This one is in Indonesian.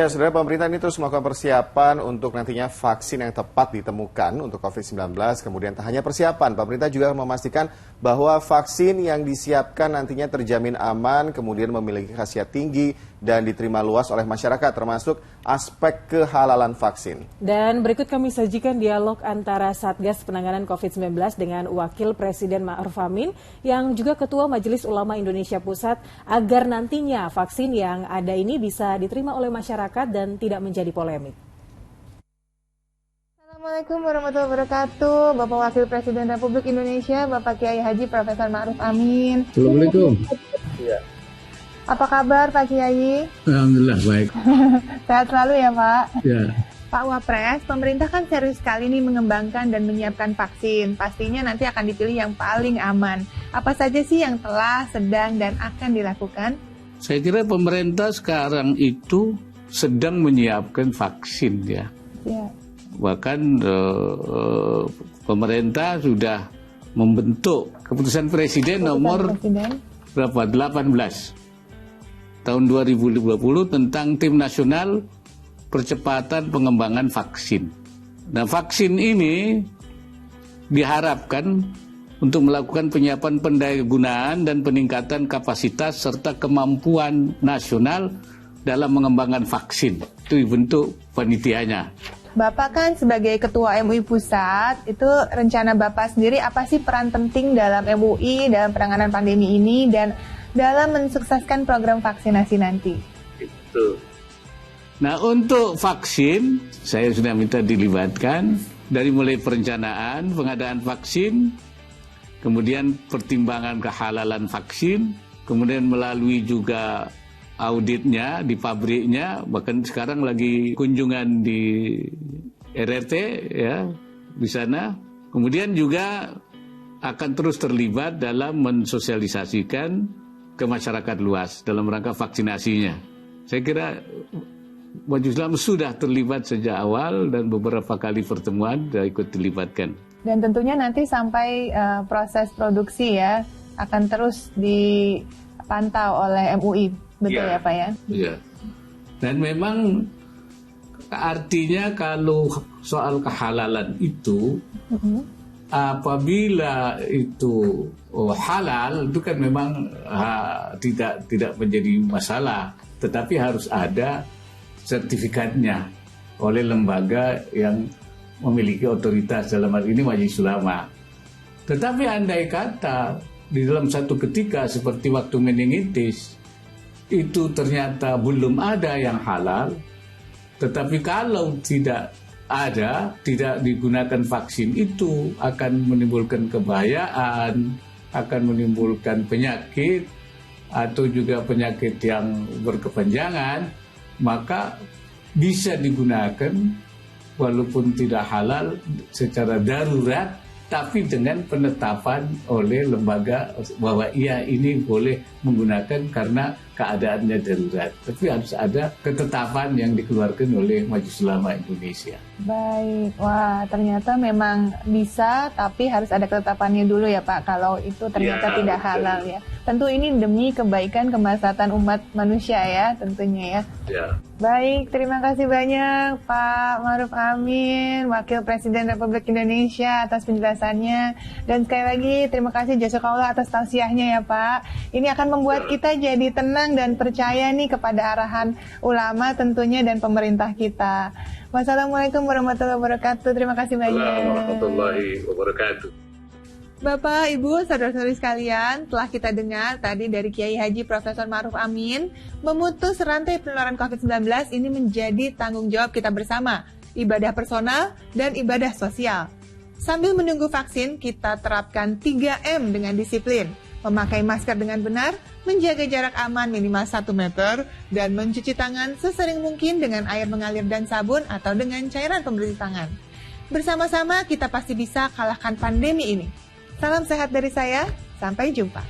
Ya, saudara, pemerintah ini terus melakukan persiapan untuk nantinya vaksin yang tepat ditemukan untuk COVID-19. Kemudian tak hanya persiapan, pemerintah juga memastikan bahwa vaksin yang disiapkan nantinya terjamin aman, kemudian memiliki khasiat tinggi dan diterima luas oleh masyarakat, termasuk aspek kehalalan vaksin. Dan berikut kami sajikan dialog antara Satgas Penanganan COVID-19 dengan Wakil Presiden Ma'ruf Amin yang juga Ketua Majelis Ulama Indonesia Pusat agar nantinya vaksin yang ada ini bisa diterima oleh masyarakat dan tidak menjadi polemik. Assalamualaikum warahmatullahi wabarakatuh. Bapak Wakil Presiden Republik Indonesia, Bapak Kiai Haji Profesor Ma'ruf Amin. Assalamualaikum. Ya. Apa kabar Pak Kiai? Alhamdulillah baik. Sehat selalu ya Pak. Ya. Pak Wapres, pemerintah kan serius sekali nih mengembangkan dan menyiapkan vaksin. Pastinya nanti akan dipilih yang paling aman. Apa saja sih yang telah, sedang, dan akan dilakukan? Saya kira pemerintah sekarang itu sedang menyiapkan vaksin ya. Ya. Bahkan pemerintah sudah membentuk keputusan Presiden nomor berapa? 18 tahun 2020 tentang Tim Nasional Percepatan Pengembangan Vaksin. Nah, vaksin ini diharapkan untuk melakukan penyiapan pendayagunaan dan peningkatan kapasitas serta kemampuan nasional dalam mengembangkan vaksin. Itu bentuk panitianya. Bapak kan sebagai Ketua MUI Pusat, itu rencana Bapak sendiri apa sih peran penting dalam MUI, dalam penanganan pandemi ini, dan dalam mensukseskan program vaksinasi nanti? Itu. Nah, untuk vaksin, saya sudah minta dilibatkan dari mulai perencanaan, pengadaan vaksin, kemudian pertimbangan kehalalan vaksin, kemudian melalui juga auditnya di pabriknya, bahkan sekarang lagi kunjungan di RRT ya di sana. Kemudian juga akan terus terlibat dalam mensosialisasikan ke masyarakat luas dalam rangka vaksinasinya. Saya kira Majelis Ulama sudah terlibat sejak awal dan beberapa kali pertemuan sudah ikut dilibatkan. Dan tentunya nanti sampai proses produksi ya akan terus dipantau oleh MUI, betul ya Pak ya? Iya. Dan memang artinya kalau soal kehalalan itu, apabila itu halal, itu kan memang tidak menjadi masalah, tetapi harus ada sertifikatnya oleh lembaga yang memiliki otoritas, dalam hal ini Majelis Ulama. Tetapi andai kata di dalam satu ketika seperti waktu meningitis itu ternyata belum ada yang halal, tetapi kalau tidak ada, tidak digunakan vaksin, itu akan menimbulkan kebahayaan, akan menimbulkan penyakit atau juga penyakit yang berkepanjangan, maka bisa digunakan walaupun tidak halal secara darurat, tapi dengan penetapan oleh lembaga bahwa iya ini boleh menggunakan karena keadaannya darurat. Tapi harus ada ketetapan yang dikeluarkan oleh Majelis Ulama Indonesia. Baik, wah ternyata memang bisa, tapi harus ada ketetapannya dulu ya Pak, kalau itu ternyata tidak halal ya. Tentu ini demi kebaikan kemaslahatan umat manusia ya tentunya ya. Ya. Baik, terima kasih banyak Pak Ma'ruf Amin, Wakil Presiden Republik Indonesia atas penjelasannya. Dan sekali lagi terima kasih jazakallah atas tausiahnya ya Pak. Ini akan membuat kita jadi tenang dan percaya nih kepada arahan ulama tentunya dan pemerintah kita. Wassalamualaikum warahmatullahi wabarakatuh. Terima kasih banyak. Assalamualaikum warahmatullahi wabarakatuh. Bapak, Ibu, saudara-saudari sekalian, telah kita dengar tadi dari Kiai Haji Profesor Ma'ruf Amin, memutus rantai penularan COVID-19 ini menjadi tanggung jawab kita bersama, ibadah personal dan ibadah sosial. Sambil menunggu vaksin, kita terapkan 3M dengan disiplin, memakai masker dengan benar, menjaga jarak aman minimal 1 meter, dan mencuci tangan sesering mungkin dengan air mengalir dan sabun atau dengan cairan pembersih tangan. Bersama-sama kita pasti bisa kalahkan pandemi ini. Salam sehat dari saya, sampai jumpa.